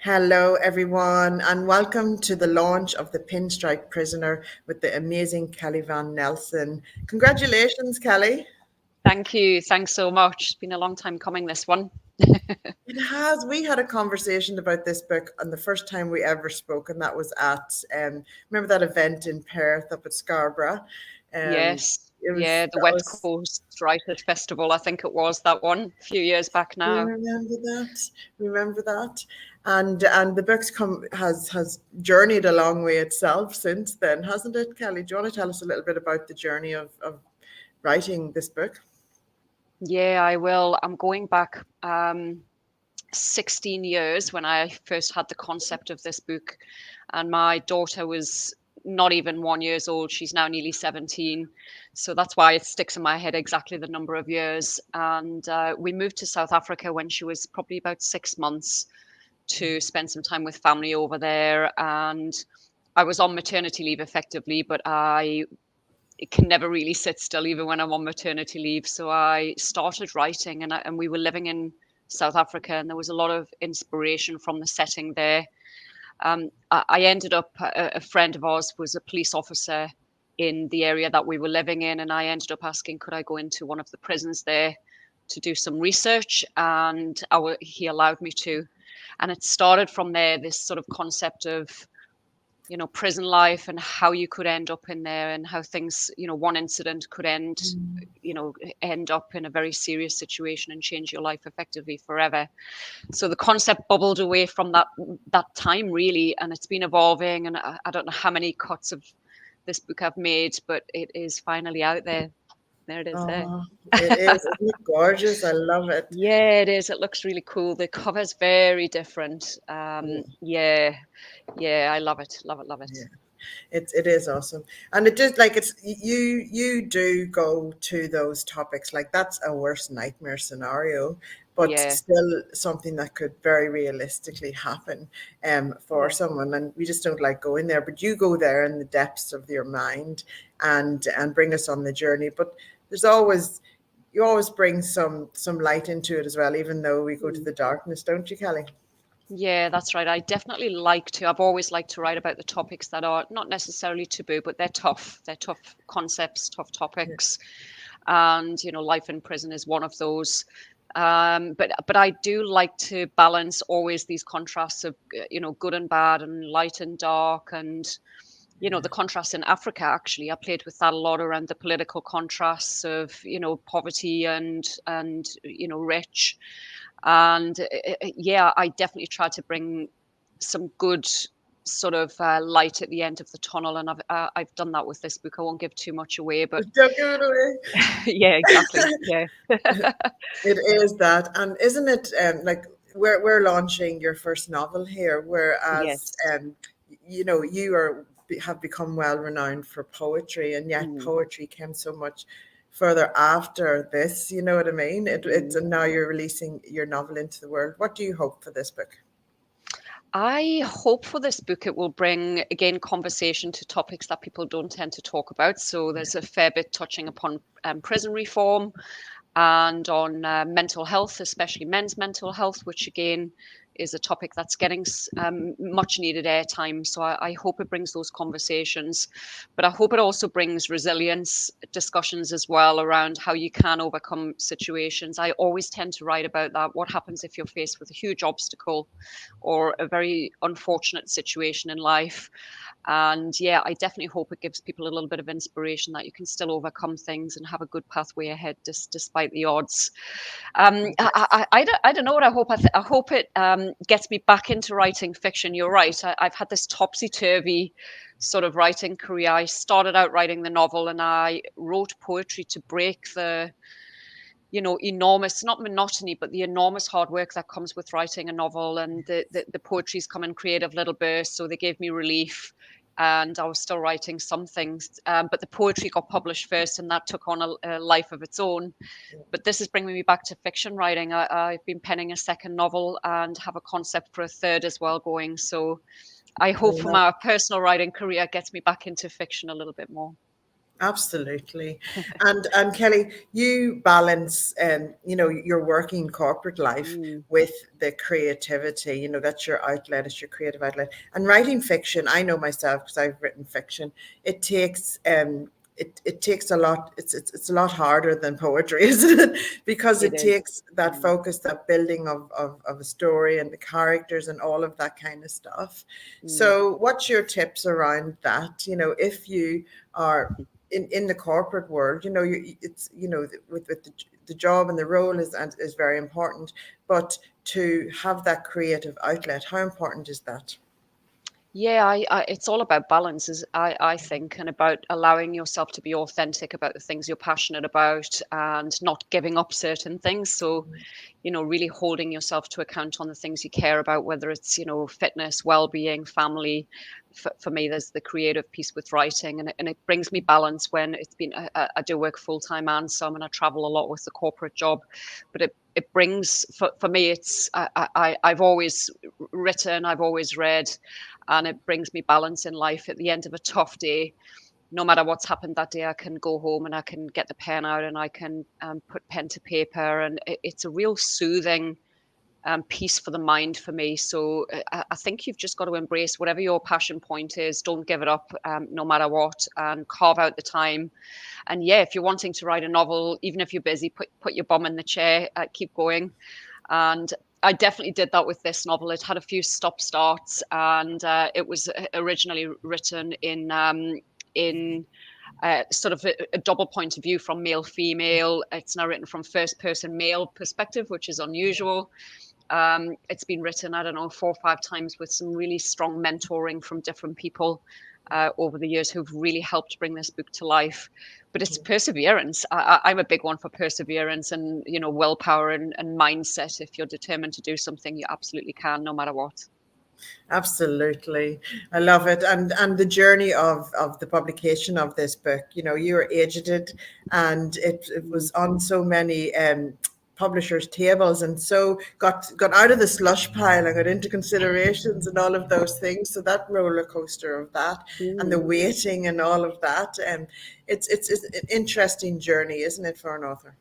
Hello, everyone, and welcome to the launch of the Pinstripe Prisoner with the amazing Kelly Van Nelson. Congratulations, Kelly. Thank you. Thanks so much. It's been a long time coming, this one. It has. We had a conversation about this book on the first time we ever spoke, and that was at remember that event in Perth up at Scarborough. Um, Yes. it Yeah, was the that West was. Coast Writers Festival, I think it was that one, a few years back You now. remember that? Remember that? And the book's come has journeyed a long way itself since then, hasn't it, Kelly? Do you want to tell us a little bit about the journey of writing this book? Yeah, I will. I'm going back 16 years when I first had the concept of this book, and my daughter was not even 1 years old. She's now nearly 17. So that's why it sticks in my head exactly the number of years. And we moved to South Africa when she was probably about 6 months to spend some time with family over there. And I was on maternity leave effectively, but I can never really sit still even when I'm on maternity leave. So I started writing, and we were living in South Africa, and there was a lot of inspiration from the setting there. I ended up, a friend of ours was a police officer in the area that we were living in, and I ended up asking, could I go into one of the prisons there to do some research? And he allowed me to. And it started from there, this sort of concept of prison life and how you could end up in there, and how things, one incident could end up in a very serious situation and change your life effectively forever. So the concept bubbled away from that time, really, and it's been evolving, and I don't know how many cuts of this book I've made, but it is finally out there. There it is there. Oh, it is. Isn't it gorgeous? I love it. Yeah, it is. It looks really cool. The cover's very different. Yeah, yeah, I love it. Love it, love it. Yeah. It is awesome, and it just like it's you do go to those topics like that's a worst nightmare scenario, but Yeah, still something that could very realistically happen for yeah. someone, and we just don't like going there. But you go there in the depths of your mind and bring us on the journey. But there's always you always bring some light into it as well, even though we go to Mm. the darkness, don't you, Kelly? Yeah, that's right. I definitely like to. I've always liked to write about the topics that are not necessarily taboo, but they're tough. They're tough concepts, tough Yeah. topics, and life in prison is one of those. But I do like to balance always these contrasts of good and bad, and light and dark, and the contrast in Africa. Actually, I played with that a lot around the political contrasts of poverty and rich. And yeah, I definitely try to bring some good sort of light at the end of the tunnel, and I've done that with this book. I won't give too much away, but Don't give it away. yeah, exactly. Yeah. It is that, and isn't it like we're launching your first novel here, whereas Yes. you have become well renowned for poetry, and yet Mm, poetry came so much further after this. You know what I mean? It's mm. and now you're releasing your novel into the world. What do you hope for this book? I hope for this book it will bring again conversation to topics that people don't tend to talk about. So there's a fair bit touching upon prison reform and on mental health, especially men's mental health, which again is a topic that's getting much needed airtime. So I hope it brings those conversations, but I hope it also brings resilience discussions as well around how you can overcome situations. I always tend to write about that. What happens if you're faced with a huge obstacle or a very unfortunate situation in life? And yeah, I definitely hope it gives people a little bit of inspiration that you can still overcome things and have a good pathway ahead despite the odds. I don't know what I hope. I hope it gets me back into writing fiction. You're right. I've had this topsy turvy sort of writing career. I started out writing the novel, and I wrote poetry to break the enormous, not monotony, but the enormous hard work that comes with writing a novel. And the poetry's come in creative little bursts, so they gave me relief. And I was still writing some things, but the poetry got published first, and that took on a life of its own. But this is bringing me back to fiction writing. I've been penning a second novel and have a concept for a third as well going. So I I hope for love my personal writing career gets me back into fiction a little bit more. Absolutely. And Kelly, you balance your working corporate life Mm, with the creativity, that's your outlet, it's your creative outlet. And writing fiction, I know myself because I've written fiction, it takes it takes a lot, it's a lot harder than poetry, isn't it? Because it it is. takes that Mm, focus, that building of a story and the characters and all of that kind of stuff. mm. So what's your tips around that? If you are in the corporate world, it's with the job and the role is very important, but to have that creative outlet, how important is that? Yeah, it's all about balance, I think, and about allowing yourself to be authentic about the things you're passionate about and not giving up certain things. So, really holding yourself to account on the things you care about, whether it's, fitness, well-being, family. For me, there's the creative piece with writing, and it brings me balance when it's been, I do work full-time and some, and I travel a lot with the corporate job, but it brings, for me, it's, I've always written, I've always read, and it brings me balance in life. At the end of a tough day, no matter what's happened that day, I can go home and I can get the pen out and I can put pen to paper, and it's a real soothing piece for the mind for me. So I think you've just got to embrace whatever your passion point is. Don't give it up, no matter what, and carve out the time. And yeah, if you're wanting to write a novel, even if you're busy, put your bum in the chair, keep going. And I definitely did that with this novel. It had a few stop starts, and it was originally written in sort of a double point of view from male female. It's now written from first person male perspective, which is unusual. It's been written, I don't know, 4 or 5 times with some really strong mentoring from different people over the years who've really helped bring this book to life. But it's perseverance. I'm a big one for perseverance and, willpower and mindset. If you're determined to do something, you absolutely can, no matter what. Absolutely. I love it. And the journey of the publication of this book, you were edited and it Mm. was on so many publishers' tables, and so got out of the slush pile and got into considerations and all of those things. So that roller coaster of that and the Mm. waiting and all of that. And it's an interesting journey, isn't it, for an author?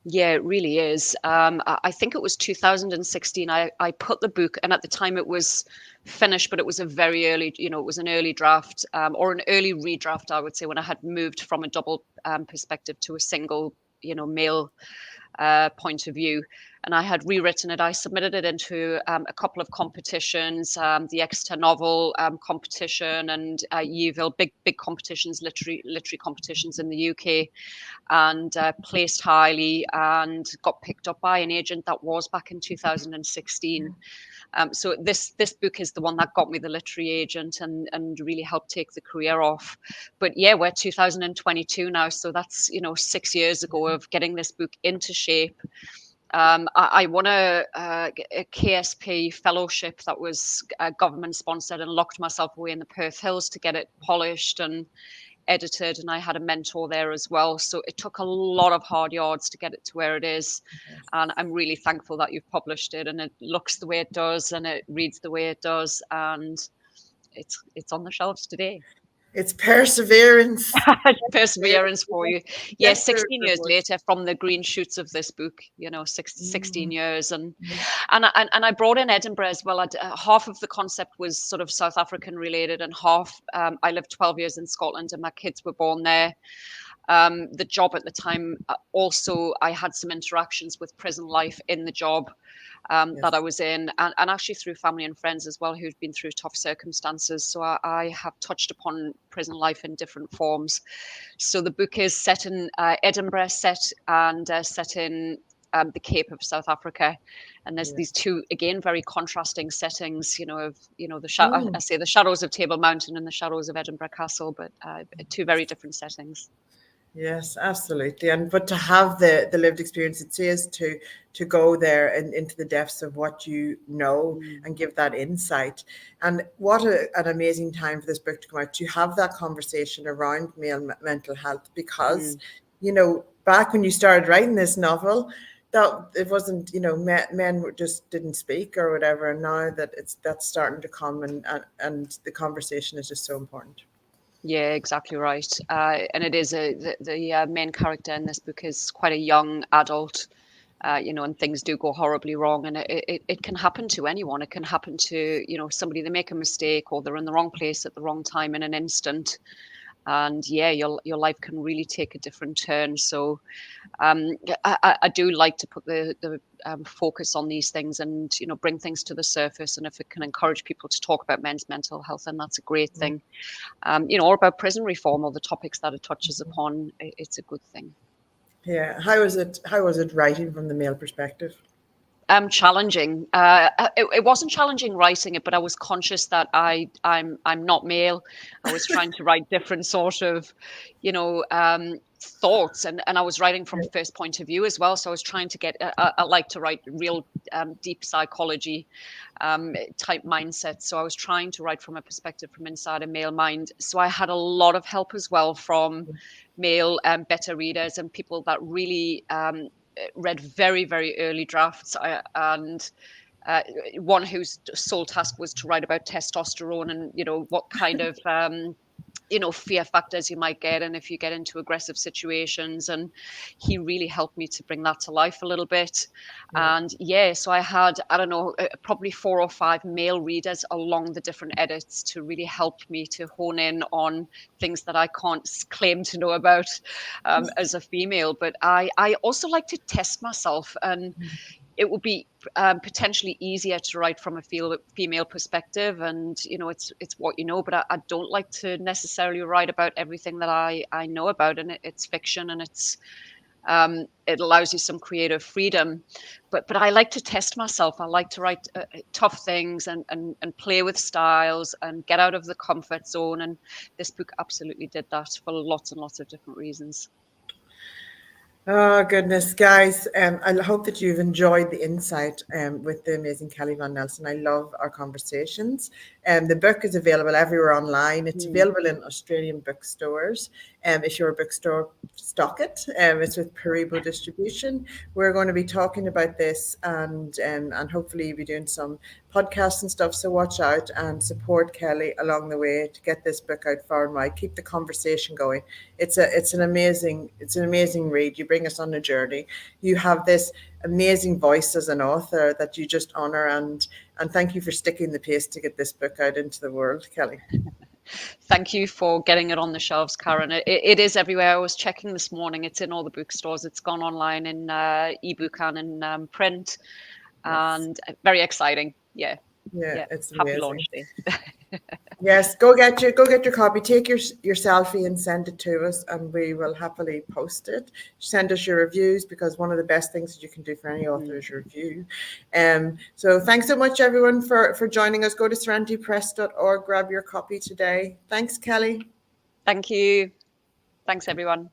Yeah, it really is. I think it was 2016. I put the book, and at the time it was finished, but it was a very early, it was an early draft, or an early redraft, I would say, when I had moved from a double perspective to a single, male point of view. And I had rewritten it. I submitted it into a couple of competitions, the Exeter Novel competition and Yeovil, big competitions, literary competitions in the UK, and placed highly and got picked up by an agent. That was back in 2016. So this book is the one that got me the literary agent and really helped take the career off. But yeah, we're 2022 now, so that's 6 years ago of getting this book into shape. I won a KSP fellowship that was government sponsored, and locked myself away in the Perth Hills to get it polished and edited, and I had a mentor there as well. So it took a lot of hard yards to get it to where it is. And I'm really thankful that you've published it, and it looks the way it does and it reads the way it does, and it's on the shelves today. It's perseverance. Perseverance for you. Yeah, Get the 16 years reward. later from the green shoots of this book, 16 years. And I brought in Edinburgh as well. Half of the concept was sort of South African related, and half, I lived 12 years in Scotland and my kids were born there. The job at the time, also, I had some interactions with prison life in the job that I Yes. was in, and actually through family and friends as well who've been through tough circumstances. So I have touched upon prison life in different forms. So the book is set in Edinburgh, set in the Cape of South Africa, and there's these Yes. two, again, very contrasting settings. I Mm. say the shadows of Table Mountain and the shadows of Edinburgh Castle, but two very different settings. Yes, absolutely. And but to have the lived experience, it says to go there and into the depths of what you know Mm, and give that insight. And what an amazing time for this book to come out, to have that conversation around male mental health, because mm. back when you started writing this novel, that it wasn't, men just didn't speak or whatever, and now that's starting to come, and the conversation is just so important. Yeah, exactly right. And it is the main character in this book is quite a young adult, and things do go horribly wrong, and it can happen to anyone. It can happen to, somebody, they make a mistake or they're in the wrong place at the wrong time in an instant. And yeah, your life can really take a different turn. So I do like to put the focus on these things and, bring things to the surface. And if it can encourage people to talk about men's mental health, then that's a great thing. Or about prison reform or the topics that it touches upon, it's a good thing. Yeah. How was it writing from the male perspective? Challenging. It wasn't challenging writing it, but I was conscious that I'm not male. I was trying to write different sort of, thoughts, and I was writing from first point of view as well. So I was trying to get. I like to write real deep psychology type mindset. So I was trying to write from a perspective from inside a male mind. So I had a lot of help as well from male beta readers and people that really read very, very early drafts, and one whose sole task was to write about testosterone and what kind of fear factors you might get and if you get into aggressive situations. And he really helped me to bring that to life a little bit. And so I had, I don't know, probably 4 or 5 male readers along the different edits to really help me to hone in on things that I can't claim to know about as a female. But I also like to test myself, and it would be potentially easier to write from a female perspective, and it's what but I don't like to necessarily write about everything that I know about, and it's fiction, and it allows you some creative freedom, but I like to test myself. I like to write tough things and play with styles and get out of the comfort zone, and this book absolutely did that for lots and lots of different reasons. Oh, goodness, guys. I hope that you've enjoyed the insight with the amazing Kelly Van Nelson. I love our conversations. The book is available everywhere online. It's available in Australian bookstores. If you're a bookstore, stock it. It's with Paribo Distribution. We're going to be talking about this and hopefully be doing some podcasts and stuff. So watch out and support Kelly along the way to get this book out far and wide. Keep the conversation going. It's an amazing read. You bring us on a journey. You have this amazing voice as an author that you just honor, and thank you for sticking the pace to get this book out into the world, Kelly. Thank you for getting it on the shelves, Karen. It is everywhere. I was checking this morning. It's in all the bookstores. It's gone online in ebook and in print, and very exciting. Yeah, It's happy amazing. launch day. Yes, go get your copy. Take your selfie and send it to us, and we will happily post it. Send us your reviews, because one of the best things that you can do for any author is review. So thanks so much, everyone, for joining us. Go to serenitypress.org, grab your copy today. Thanks, Kelly. Thank you. Thanks, everyone.